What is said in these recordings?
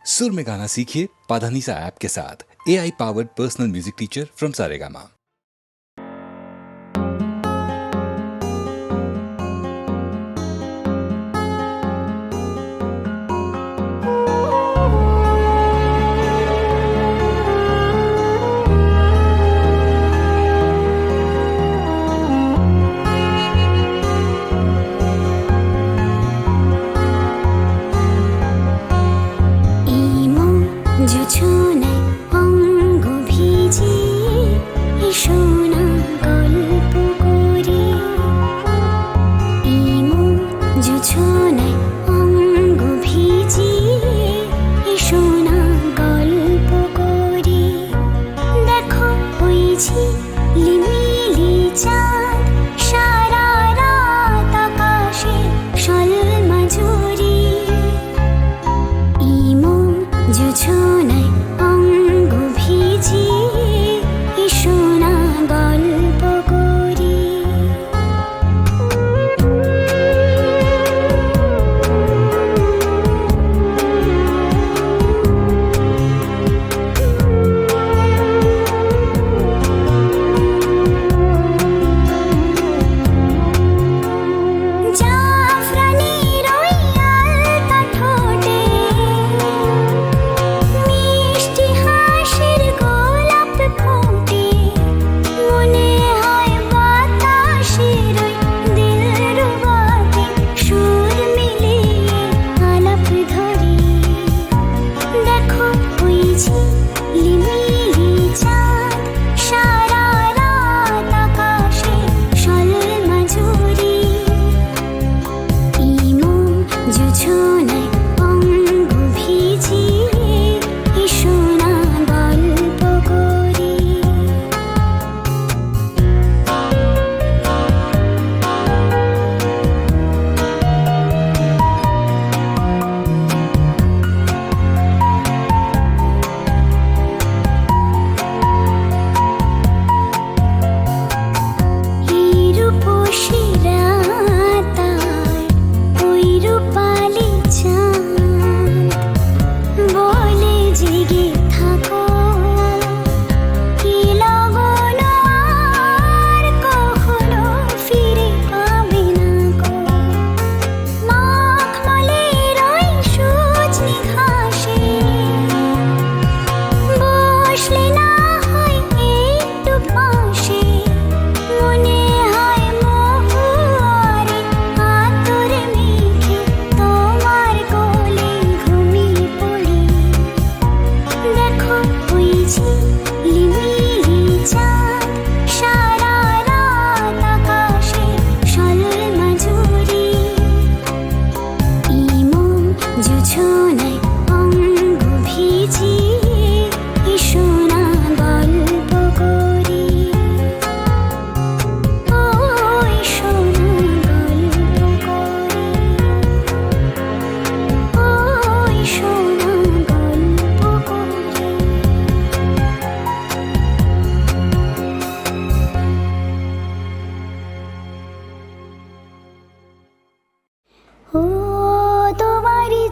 सुर में गाना सीखिए पाधानीसा ऐप के साथ। AI powered personal music teacher from Saregama.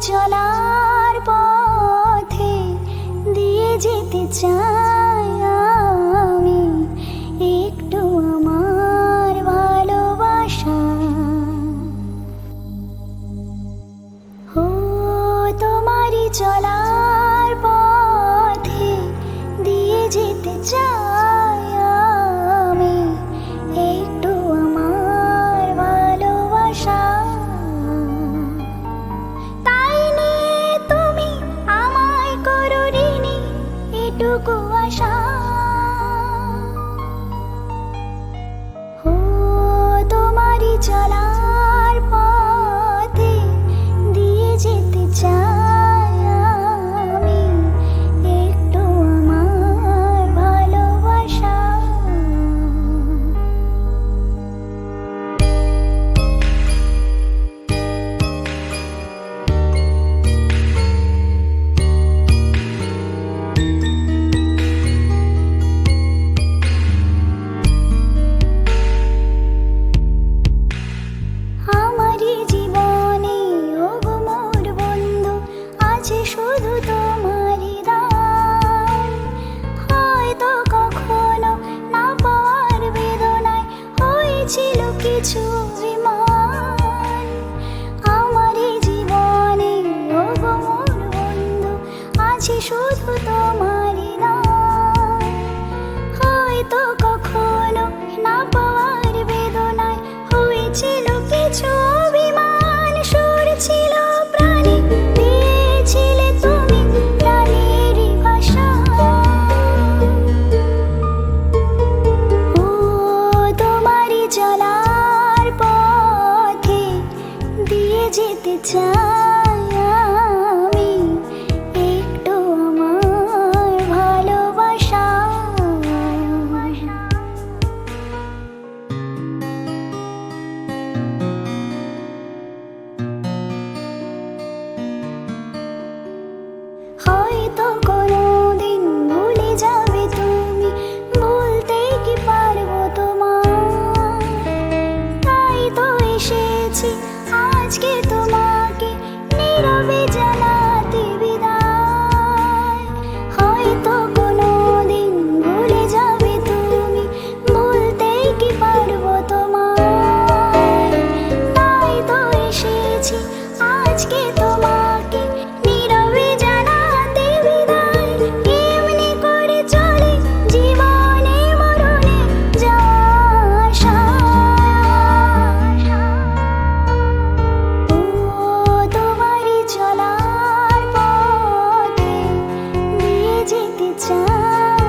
চলার পথে দিয়ে যেতে চাই আমি একটু আমার ভালোবাসা। ও তোমারই চলার পথে দিয়ে যেতে চাই আমি একটু আমার ভালোবাসা। ও তোমারই চলার পথে দিয়ে যেতে চাই আমি একটু আমার ভালোবাসা। হয়তো কোনোদিন ভুলে যাবে তুমি, বলতে কি পারবো তোমার। তাই তো এসেছি আজকে তোমাকে নীরবে জানাতে বিদায়। হয়তো কোনোদিন ভুলে যাবে তুমি, বলতে কি পারবো তোমার। তাই তো এসেছি আজকে তোমাকে নীরবে জানাতে বিদায়। এমনি করে চলে জীবনে মরণে যাওয়া আসা। ও তোমারই চলার পথে দিয়ে যেতে চাই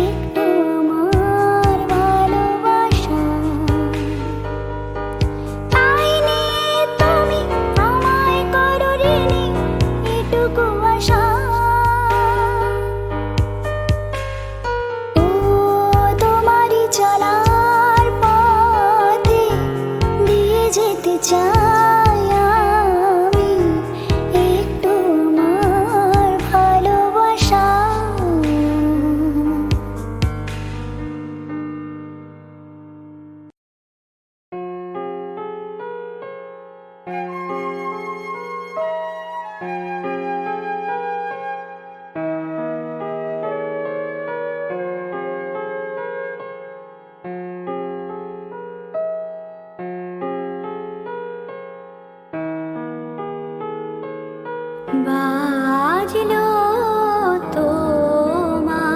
একটু আমার ভালোবাসা। তাই নিয়ে তুমি আমায় করো ঋণী এটুকু আশা। ও তোমারই চলার পথে দিয়ে যেতে চাই আমি একটু আমার ভালোবাসা। বাজলো তোমার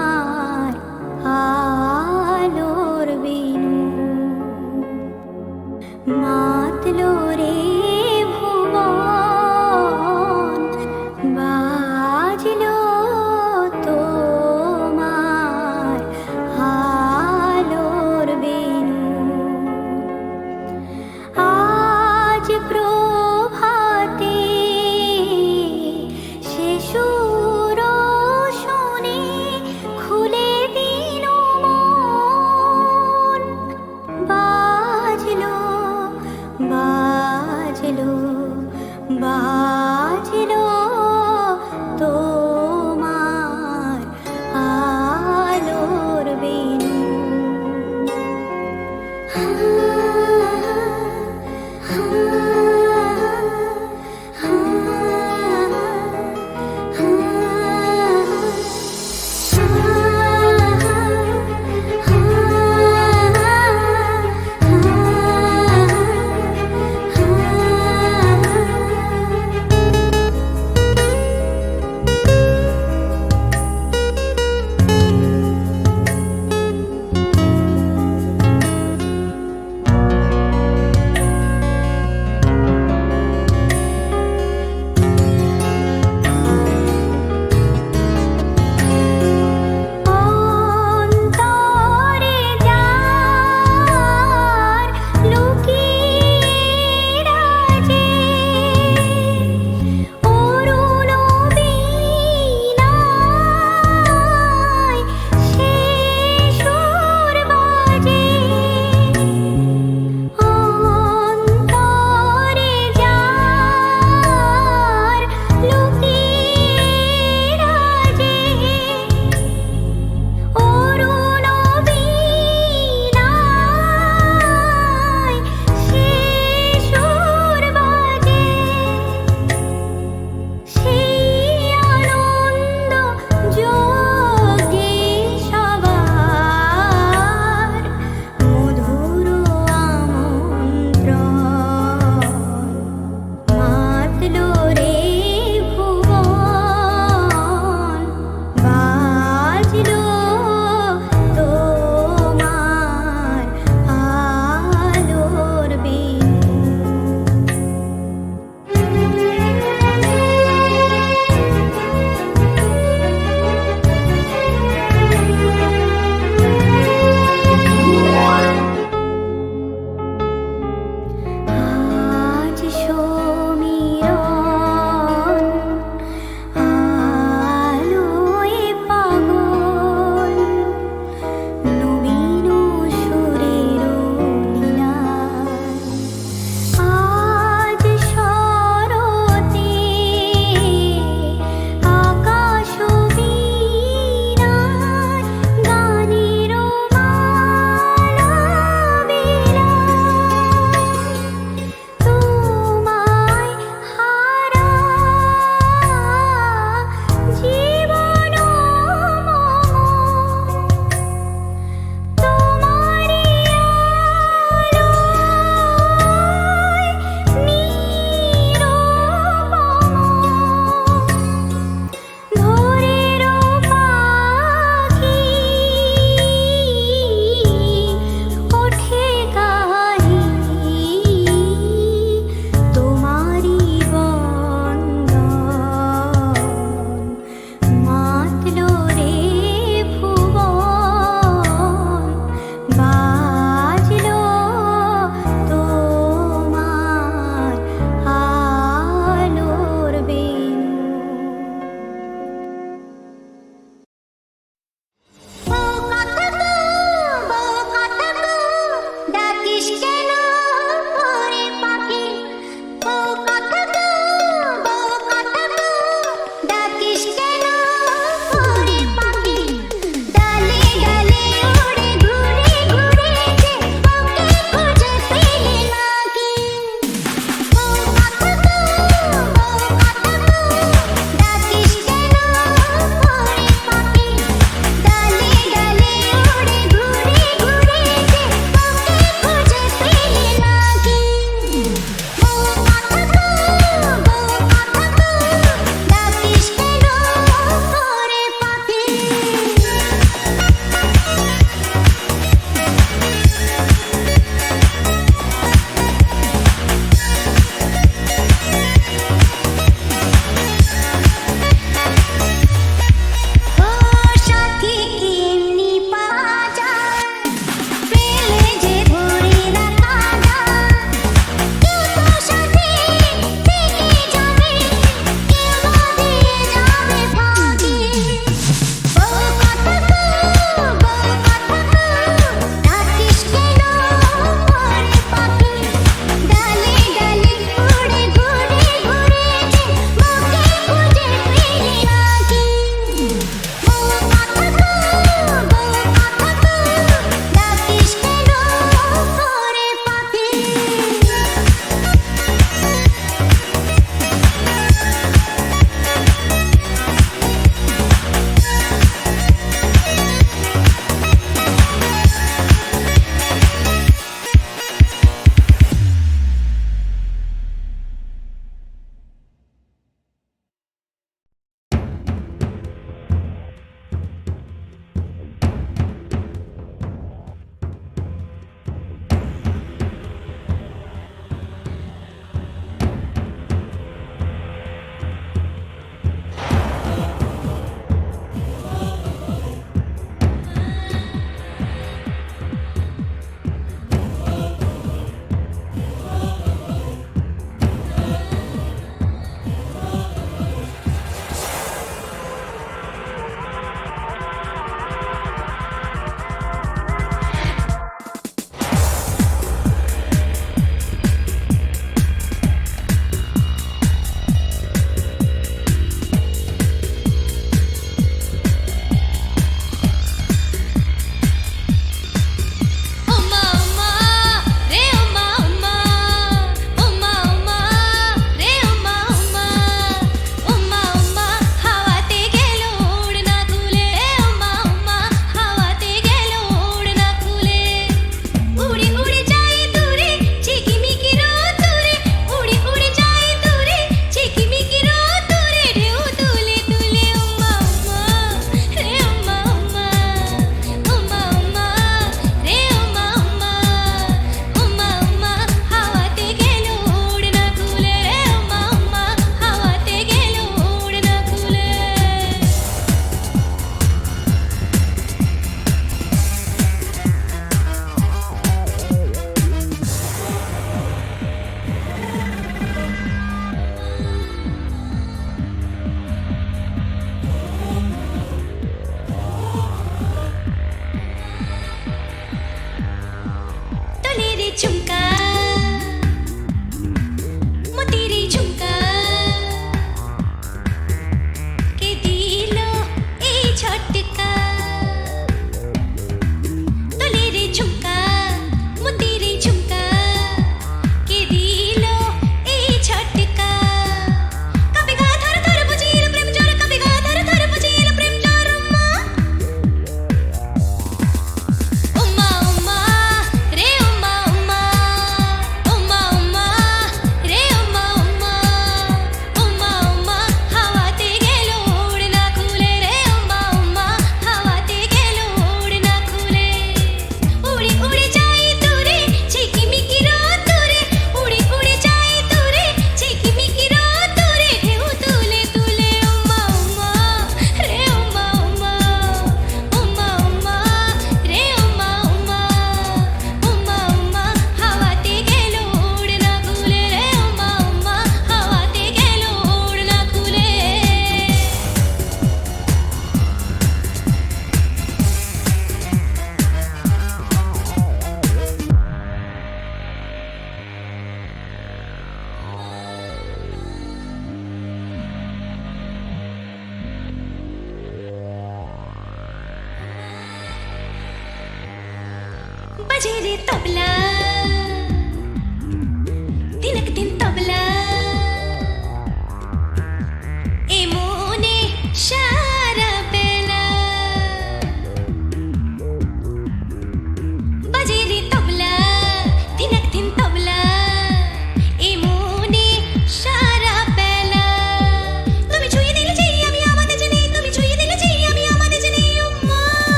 আলোর বিনু, মাতলো রে ভুবন। বাজলো তোমার আলোর বিনু, আজ প্রভাতে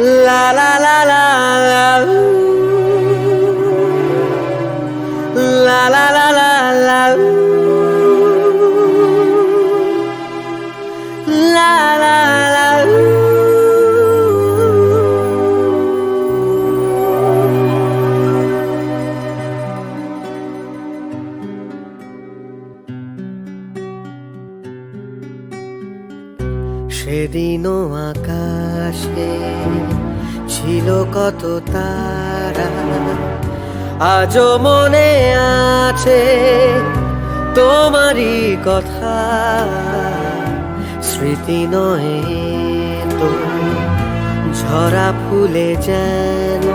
La la la la la La la la la la La la la সেদিনও আকাশে ছিল কত তারা, আজও মনে আছে তোমারই কথা। স্মৃতি নয় তো ঝরা ফুলে যেন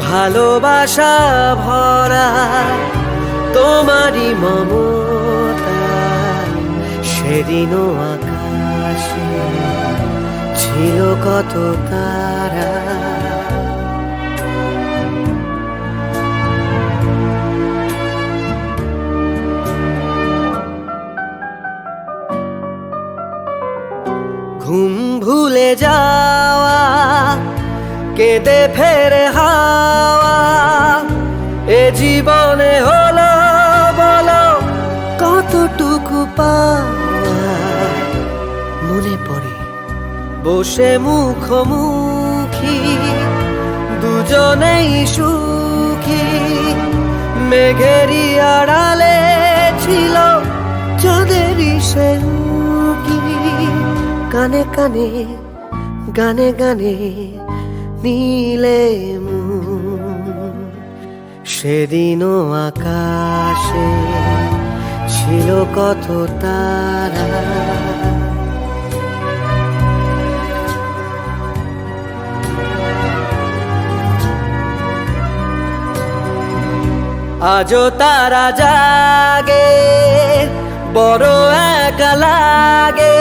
ভালোবাসা ভরা তোমারই মমতা। সেদিনও আকাশে ছিল কত তারা, ঘুম ভুলে যাওয়া কেঁদে ফেরে হাওয়া, এ জীবনে হলো বলো কতটুকু পাওয়া। মনে পড়ে বসে মুখোমুখি দুজনেই সুখী, মেঘেরই আড়ালে ছিল চাঁদেরই সে উঁকি। কানে কানে গানে গানে নীলে মন, সেদিনও আকাশে ছিল কত তারা। আজও তারা জাগে বড় একা লাগে,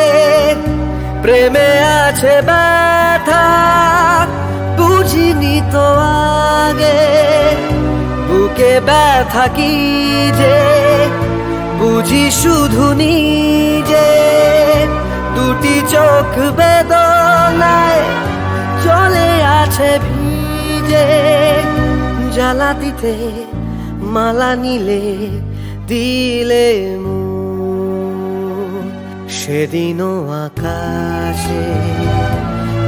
প্রেমে আছে ব্যথা বুঝিনি তো আগে। বুকে ব্যথা কি যে বুঝি শুধু নিজে, দুটি চোখ বেদনায় চলে আছে ভিজে। জ্বালা দিতে মালা নিলে দিলে মন, সেদিনও আকাশে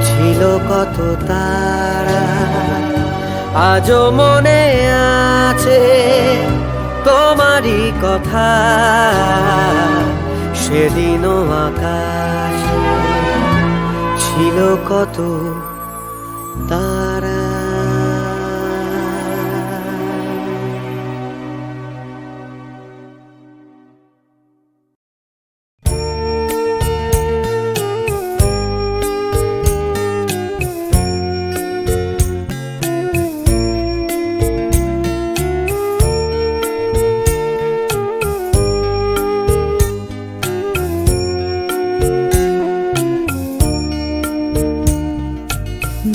ছিল কত তারা, আজও মনে আছে তোমারই কথা। সেদিনও আকাশে ছিল কত তারা।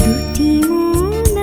দুটি মন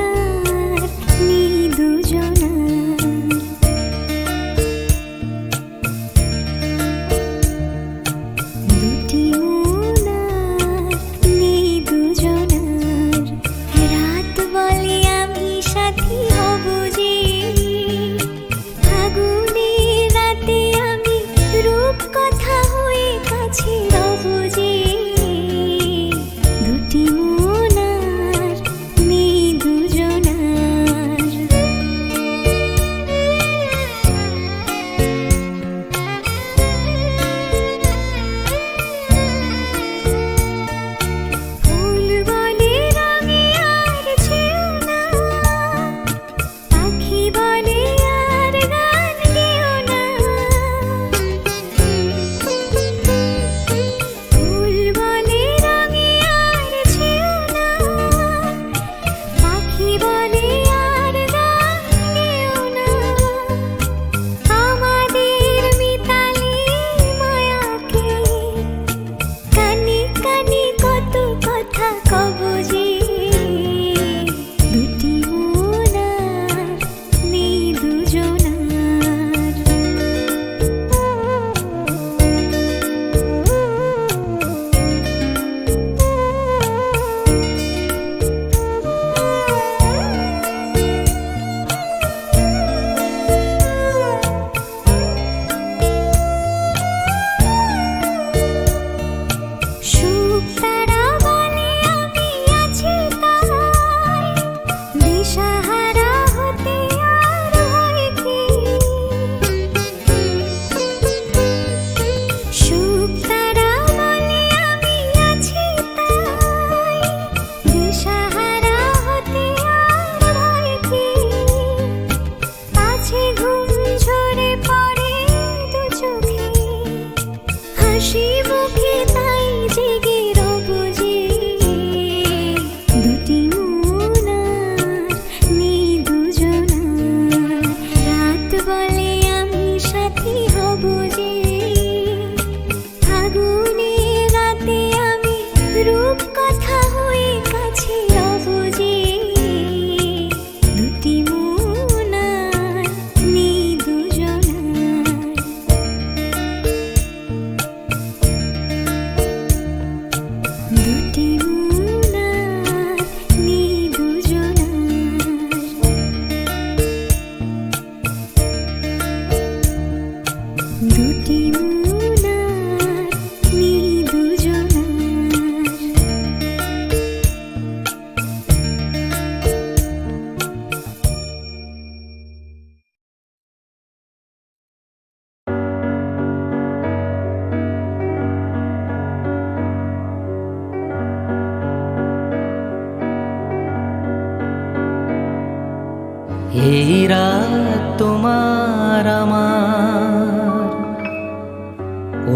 এই রাত তোমার আমার,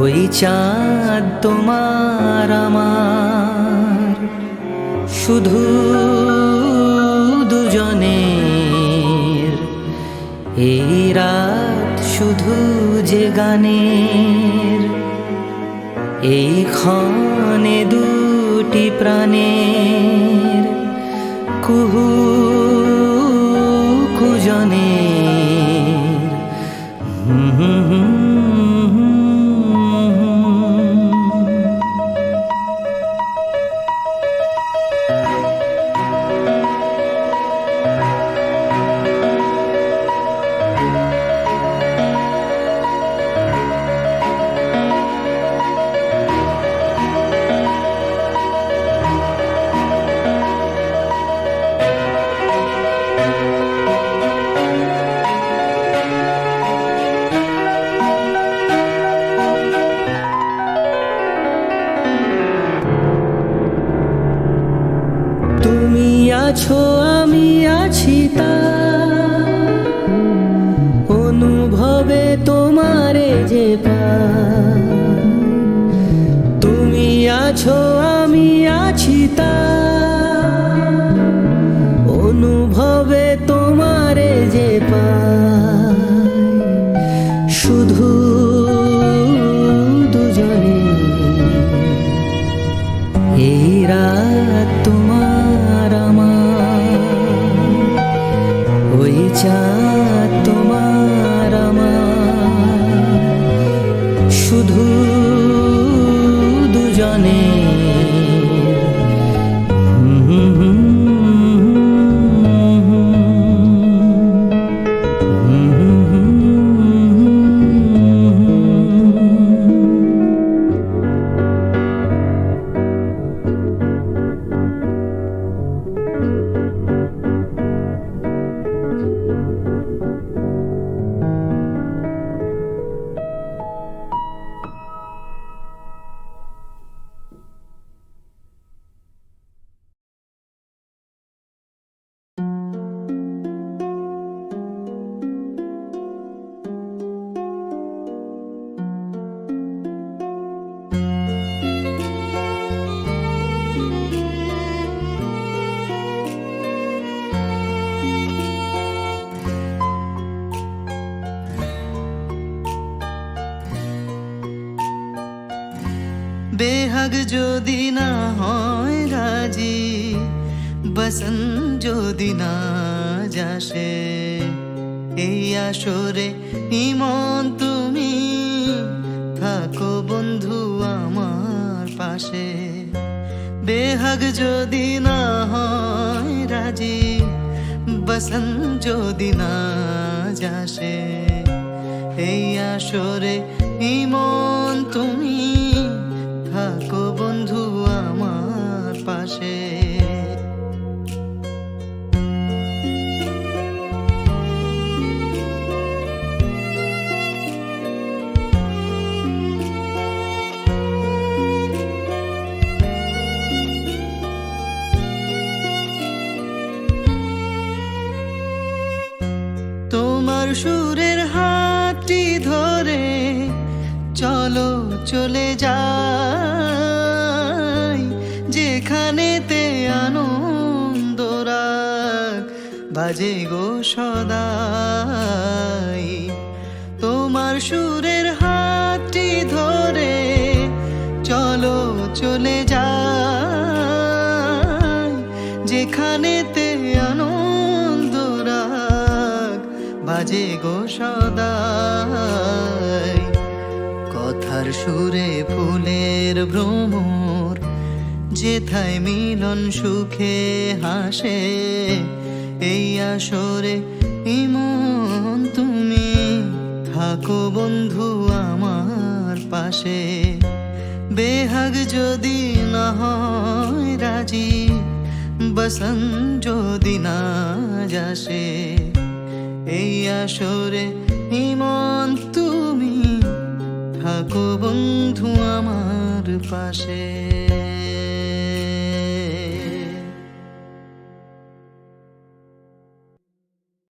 ওই চাঁদ তোমার আমার, শুধু দুজনের। এই রাত শুধু যে গানের, এই ক্ষণে দুটি প্রাণের কুহু কুজনের। তুমি আছো আমি আছি তা অনুভবে তোমারে যে পাই। তুমি আছো আমি আছি তা অনুভবে তোমারে যে পাই, শুধু দুজনে। এই রাত তোমার আমার, ওই চাঁদ তোমার আমার, শুধু দুজনে। বেহাগ যদি না হয় রাজি, বসন যদি না যাসে, এই আসরে ইমন তুমি থাকো বন্ধু আমার পাশে। বেহাগ যদি না হয় রাজি, বসন যদি না যাসে, এই আসরে ইমন তুমি থাকো বন্ধু আমার পাশে। তোমার সুরের হাতটি ধরে চলো চলে যাই, যেখানেতে আনন্দ রাগ বাজে গো সদাই। তোমার সুরের হাতটি ধরে চলো চলে যাই, যেখানেতে আনন্দ রাগ বাজে গো সদাই। কথার সুরে ফুলের ভ্রমর, যেথায় মিলন সুখে হাসে, এই আসরে ইমন তুমি থাকো বন্ধু আমার পাশে। বেহাগ যদি না হয় রাজি, বসন যদি না যাসে, এই আসরে ইমন তুমি থাকো বন্ধু আমার পাশে।